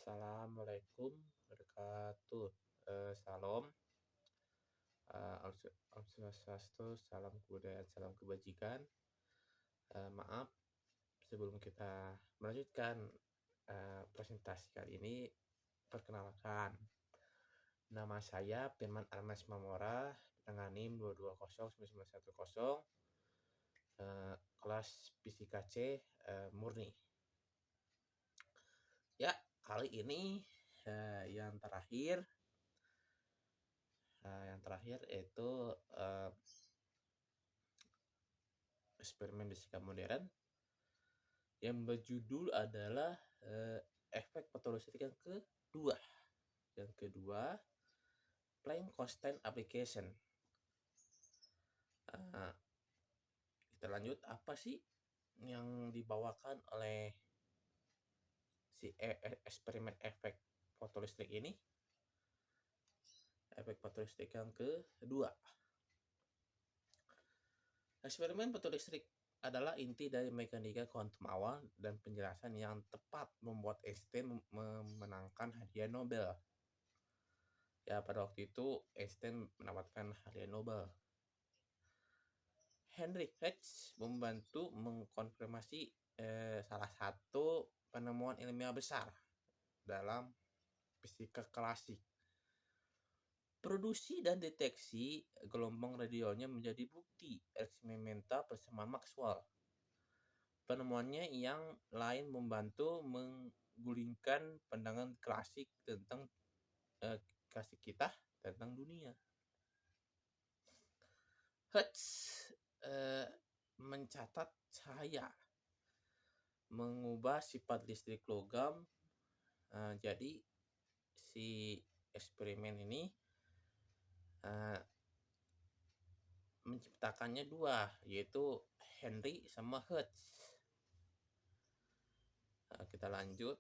Assalamualaikum wabarakatuh. Salam. Om Swastiastu, salam kebudayaan, salam kebajikan. Maaf, sebelum kita melanjutkan presentasi kali ini, perkenalkan. Nama saya Firman Armas Mamora, dengan NIM 2209910, kelas Fisika C, murni. Ya, kali ini yang terakhir yaitu eksperimen fisika modern yang berjudul adalah efek fotolistrik yang kedua. Yang kedua, Planck constant application. Kita lanjut, apa sih yang dibawakan oleh si eksperimen efek fotolistrik ini? Efek fotolistrik yang kedua. Eksperimen fotolistrik adalah inti dari mekanika kuantum awal dan penjelasan yang tepat membuat Einstein memenangkan hadiah Nobel. Ya, pada waktu itu Einstein mendapatkan hadiah Nobel. Henry Hertz membantu mengkonfirmasi salah satu penemuan ilmiah besar dalam fisika klasik. Produksi dan deteksi gelombang radionya menjadi bukti eksperimental persamaan Maxwell. Penemuannya yang lain membantu menggulingkan pandangan klasik tentang kita tentang dunia. Hertz mencatat cahaya mengubah sifat listrik logam. Jadi si eksperimen ini menciptakannya dua, yaitu Henry sama Hertz. Kita lanjut,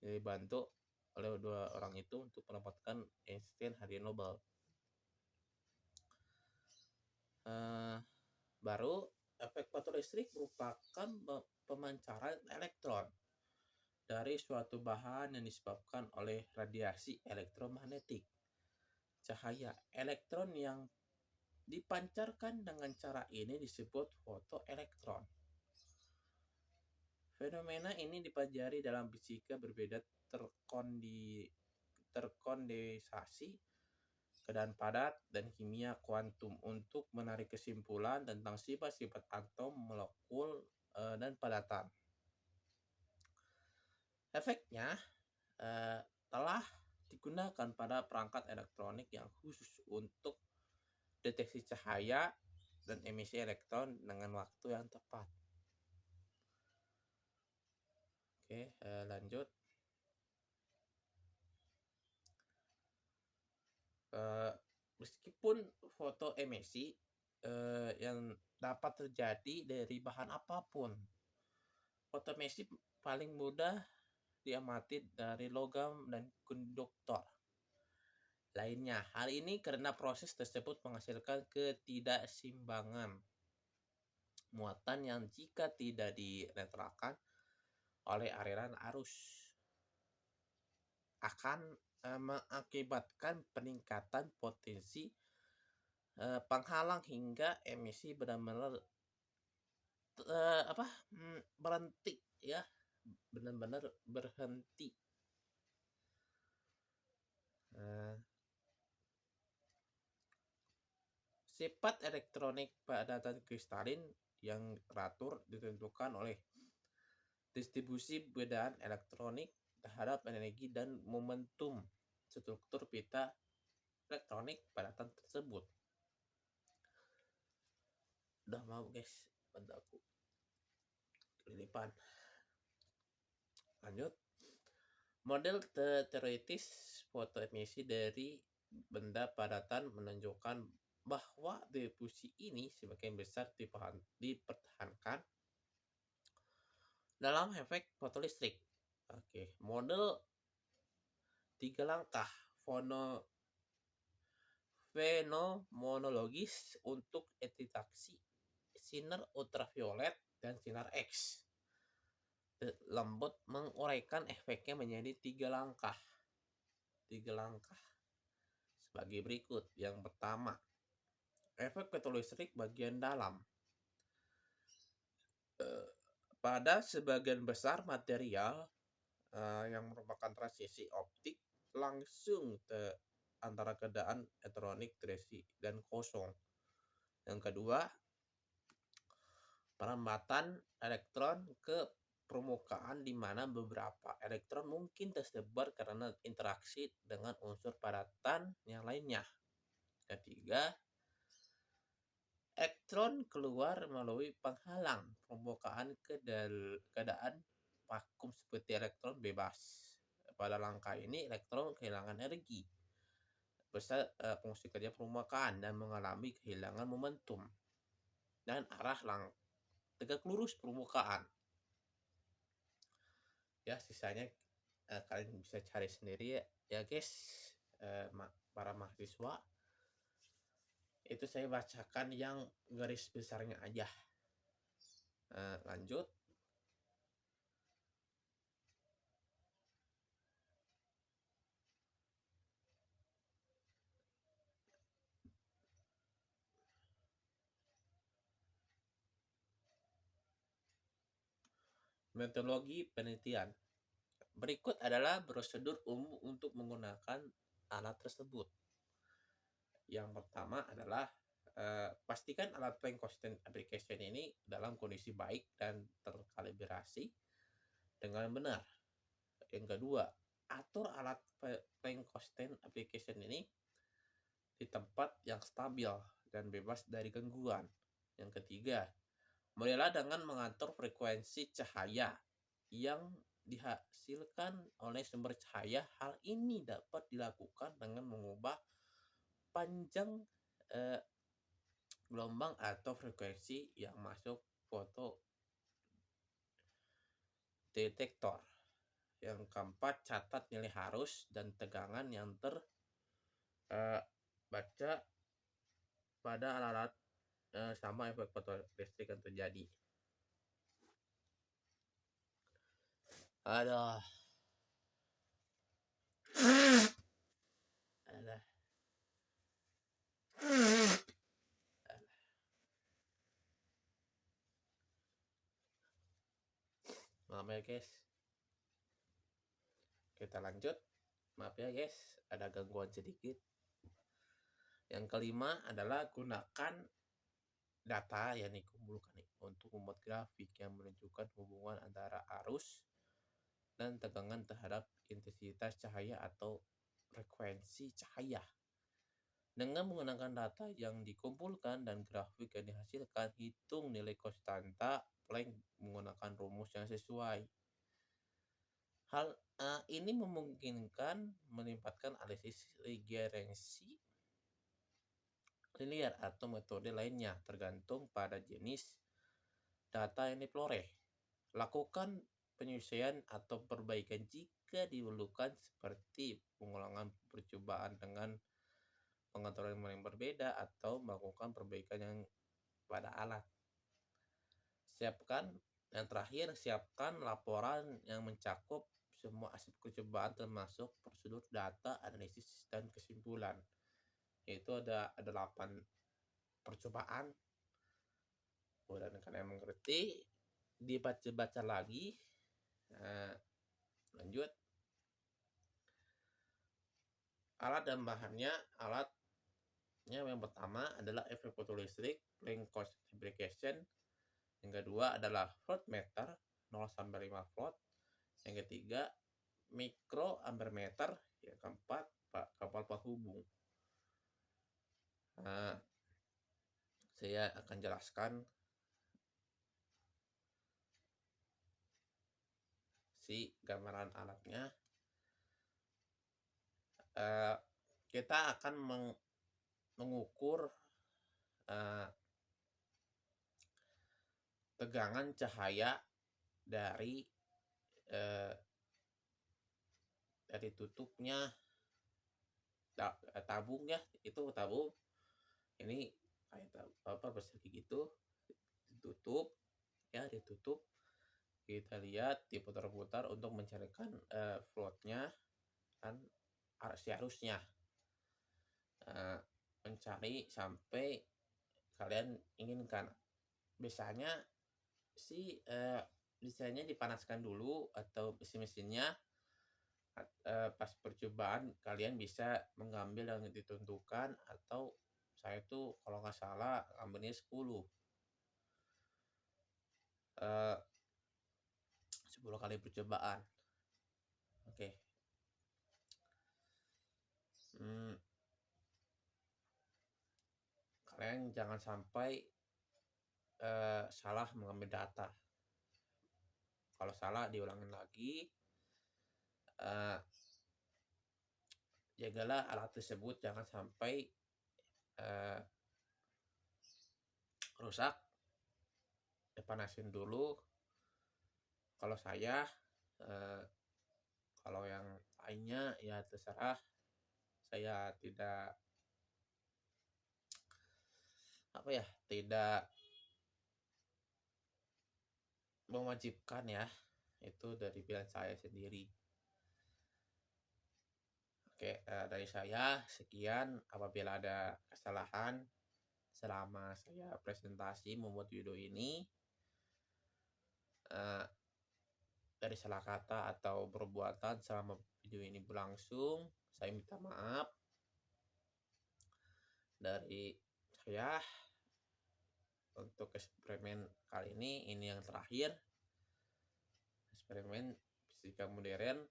dibantu oleh dua orang itu untuk mendapatkan Einstein hadiah Nobel. Baru efek fotolistrik merupakan pemancaran elektron dari suatu bahan yang disebabkan oleh radiasi elektromagnetik. Cahaya elektron yang dipancarkan dengan cara ini disebut fotoelektron. Fenomena ini dipelajari dalam fisika berbeda terkondensasi, keadaan padat, dan kimia kuantum untuk menarik kesimpulan tentang sifat-sifat atom, molekul, dan padatan. Efeknya telah digunakan pada perangkat elektronik yang khusus untuk deteksi cahaya dan emisi elektron dengan waktu yang tepat. Oke, lanjut. Meskipun fotoemisi yang dapat terjadi dari bahan apapun, fotoemisi paling mudah diamati dari logam dan konduktor lainnya. Hal ini karena proses tersebut menghasilkan ketidakseimbangan muatan yang jika tidak dinetralkan oleh aliran arus akan mengakibatkan peningkatan potensi penghalang hingga emisi benar-benar berhenti, ya, benar-benar berhenti. Sifat elektronik padatan kristalin yang teratur ditentukan oleh distribusi perbedaan elektronik terhadap energi dan momentum struktur pita elektronik padatan tersebut. Udah mau guys, bantu aku kelilipan. Lanjut. Model teoretis fotoemisi dari benda padatan menunjukkan bahwa difusi ini sebagian besar dipertahankan dalam efek fotolistrik. Oke, model 3 langkah fenomenologis untuk deteksi sinar ultraviolet dan sinar X. lembut menguraikan efeknya menjadi 3 langkah sebagai berikut. Yang pertama, efek fotoelektrik bagian dalam. Pada sebagian besar material yang merupakan transisi optik langsung antara keadaan elektronik terisi dan kosong. Yang kedua, perlambatan elektron ke permukaan di mana beberapa elektron mungkin tersebar karena interaksi dengan unsur padatan yang lainnya. Ketiga, elektron keluar melalui penghalang permukaan ke keadaan vakum seperti elektron bebas. Pada langkah ini, elektron kehilangan energi besar fungsi kerja permukaan dan mengalami kehilangan momentum dan arah tegak lurus permukaan. Ya, sisanya kalian bisa cari sendiri ya guys, para mahasiswa. Itu saya bacakan yang garis besarnya aja. Lanjut. Metodologi penelitian. Berikut adalah prosedur umum untuk menggunakan alat tersebut. Yang pertama adalah pastikan alat plank constant application ini dalam kondisi baik dan terkalibrasi dengan benar. Yang kedua, atur alat plank constant application ini di tempat yang stabil dan bebas dari gangguan. Yang ketiga, mulailah dengan mengatur frekuensi cahaya yang dihasilkan oleh sumber cahaya. Hal ini dapat dilakukan dengan mengubah panjang gelombang atau frekuensi yang masuk foto detektor. Yang keempat, catat nilai arus dan tegangan yang terbaca pada alat sama efek fotoelektrik yang terjadi. Aduh. Maaf ya guys. Kita lanjut. Maaf ya guys, ada gangguan sedikit. Yang kelima adalah gunakan data yang dikumpulkan untuk membuat grafik yang menunjukkan hubungan antara arus dan tegangan terhadap intensitas cahaya atau frekuensi cahaya. Dengan menggunakan data yang dikumpulkan dan grafik yang dihasilkan, hitung nilai konstanta Planck menggunakan rumus yang sesuai. Hal ini memungkinkan menempatkan analisis regressi linear atau metode lainnya tergantung pada jenis data yang diperoleh. Lakukan penyesuaian atau perbaikan jika diperlukan, seperti pengulangan percobaan dengan pengaturan yang berbeda atau melakukan perbaikan yang pada alat. Yang terakhir, siapkan laporan yang mencakup semua aspek percobaan termasuk prosedur data, analisis, dan kesimpulan. Itu ada 8 percobaan. Dan kalian mengerti, dibaca-baca lagi. Lanjut. Alat dan bahannya. Alatnya yang pertama adalah efek fotoelektrik, Planck constant application. Yang kedua adalah voltmeter 0 sampai 5 volt. Yang ketiga, mikroampermeter. Yang keempat, kapal penghubung. Saya akan jelaskan si gambaran alatnya. Kita akan mengukur tegangan cahaya dari tutupnya tabung ya. Itu tabung ini kayak apa bersegi gitu, ditutup. kita lihat diputar-putar untuk mencarikan floatnya kan, arusnya, mencari sampai kalian inginkan. Biasanya sih biasanya dipanaskan dulu atau mesinnya pas percobaan kalian bisa mengambil yang ditentukan, atau saya tuh kalau nggak salah ngambilnya 10 eh, 10 kali percobaan. Oke. Hmm, kalian jangan sampai salah mengambil data. Kalau salah diulangin lagi. eh, Jagalah alat tersebut jangan sampai eh, rusak. Panasin dulu. Kalau saya eh, kalau yang lainnya ya terserah. Saya tidak tidak mewajibkan ya, itu dari pilihan saya sendiri. Oke, dari saya sekian. Apabila ada kesalahan selama saya presentasi membuat video ini, dari salah kata atau perbuatan selama video ini berlangsung, saya minta maaf. Dari saya untuk eksperimen kali ini yang terakhir. Eksperimen fisika modern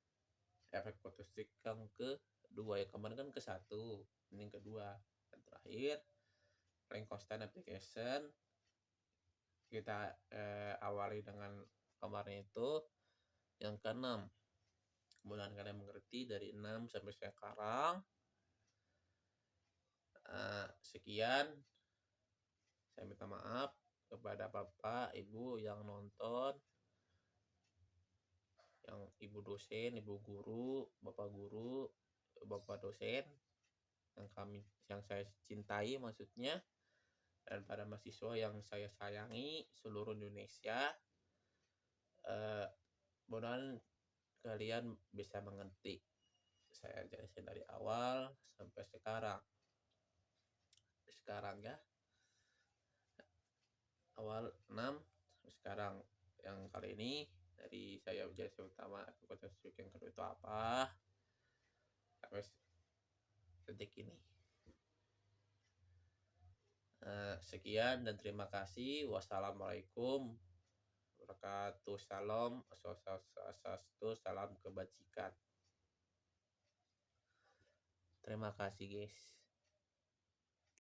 efek fotostik yang kedua. Ya kemarin kan ke satu, ini yang kedua dan terakhir. Rank constant application kita awali dengan kemarin itu yang ke-6. Kemudian kalian mengerti dari 6 sampai sekarang. Sekian, saya minta maaf kepada Bapak Ibu yang nonton, yang Ibu dosen, Ibu guru, Bapak guru, Bapak dosen yang saya cintai maksudnya, dan para mahasiswa yang saya sayangi seluruh Indonesia. Mudah-mudahan kalian bisa mengerti saya jelasin dari awal sampai sekarang ya, awal 6 sekarang yang kali ini. Dari saya jelasin utama aktivitas yang kedua itu apa sampai detik ini. Sekian dan terima kasih. Wassalamualaikum wabarakatuh. Salam, salam kebajikan. Terima kasih guys.